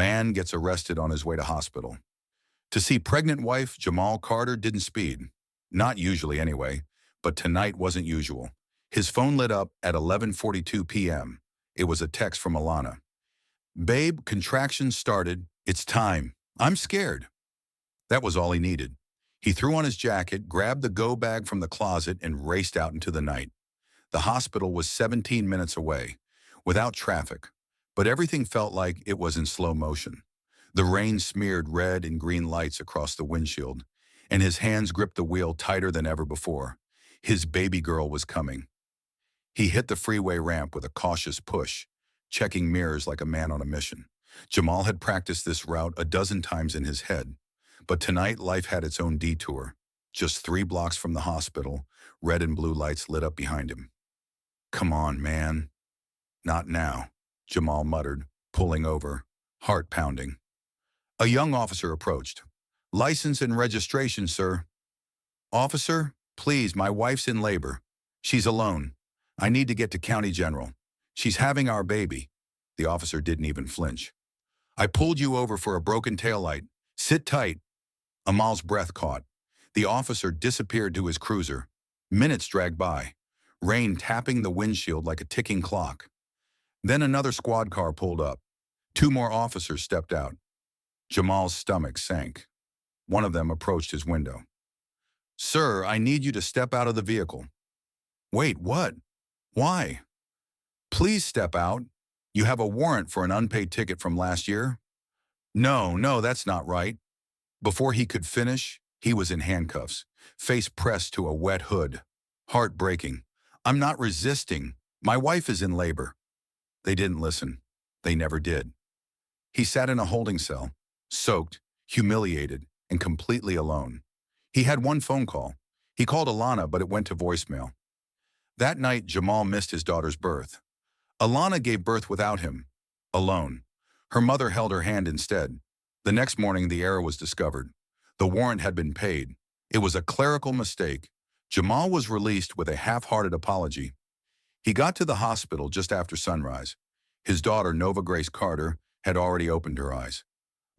Man gets arrested on his way to hospital. To see pregnant wife Jamal Carter didn't speed. Not usually anyway, but tonight wasn't usual. His phone lit up at 11:42 p.m. It was a text from Alana. Babe, contractions started. It's time. I'm scared. That was all he needed. He threw on his jacket, grabbed the go bag from the closet, and raced out into the night. The hospital was 17 minutes away, without traffic, but everything felt like it was in slow motion. The rain smeared red and green lights across the windshield, and his hands gripped the wheel tighter than ever before. His baby girl was coming. He hit the freeway ramp with a cautious push, checking mirrors like a man on a mission. Jamal had practiced this route a dozen times in his head, but tonight life had its own detour. Just 3 blocks from the hospital, red and blue lights lit up behind him. Come on, man. Not now, Jamal muttered, pulling over, heart pounding. A young officer approached. License and registration, sir. Officer, please, my wife's in labor. She's alone. I need to get to County General. She's having our baby. The officer didn't even flinch. I pulled you over for a broken taillight. Sit tight. Amal's breath caught. The officer disappeared to his cruiser. Minutes dragged by, rain tapping the windshield like a ticking clock. Then another squad car pulled up. 2 more officers stepped out. Jamal's stomach sank. One of them approached his window. Sir, I need you to step out of the vehicle. Wait, what? Why? Please step out. You have a warrant for an unpaid ticket from last year? No, that's not right. Before he could finish, he was in handcuffs, face pressed to a wet hood. Heartbreaking. I'm not resisting. My wife is in labor. They didn't listen. They never did. He sat in a holding cell, soaked, humiliated, and completely alone. He had one phone call. He called Alana, but it went to voicemail. That night, Jamal missed his daughter's birth. Alana gave birth without him, alone. Her mother held her hand instead. The next morning, the error was discovered. The warrant had been paid. It was a clerical mistake. Jamal was released with a half-hearted apology. He got to the hospital just after sunrise. His daughter, Nova Grace Carter, had already opened her eyes.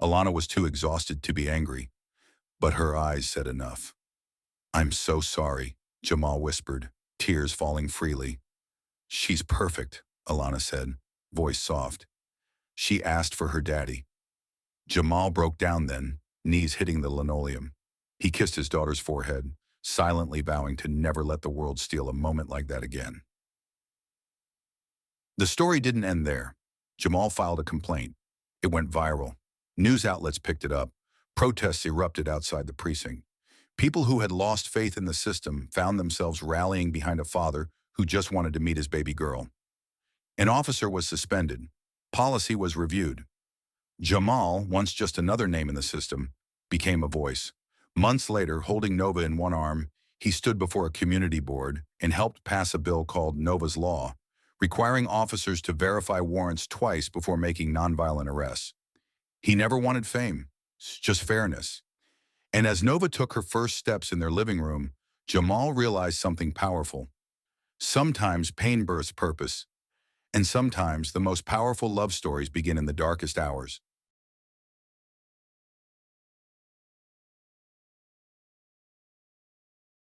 Alana was too exhausted to be angry, but her eyes said enough. I'm so sorry, Jamal whispered, tears falling freely. She's perfect, Alana said, voice soft. She asked for her daddy. Jamal broke down then, knees hitting the linoleum. He kissed his daughter's forehead, silently vowing to never let the world steal a moment like that again. The story didn't end there. Jamal filed a complaint. It went viral. News outlets picked it up. Protests erupted outside the precinct. People who had lost faith in the system found themselves rallying behind a father who just wanted to meet his baby girl. An officer was suspended. Policy was reviewed. Jamal, once just another name in the system, became a voice. Months later, holding Nova in one arm, he stood before a community board and helped pass a bill called Nova's Law, requiring officers to verify warrants twice before making nonviolent arrests. He never wanted fame, just fairness. And as Nova took her first steps in their living room, Jamal realized something powerful. Sometimes pain births purpose, and sometimes the most powerful love stories begin in the darkest hours.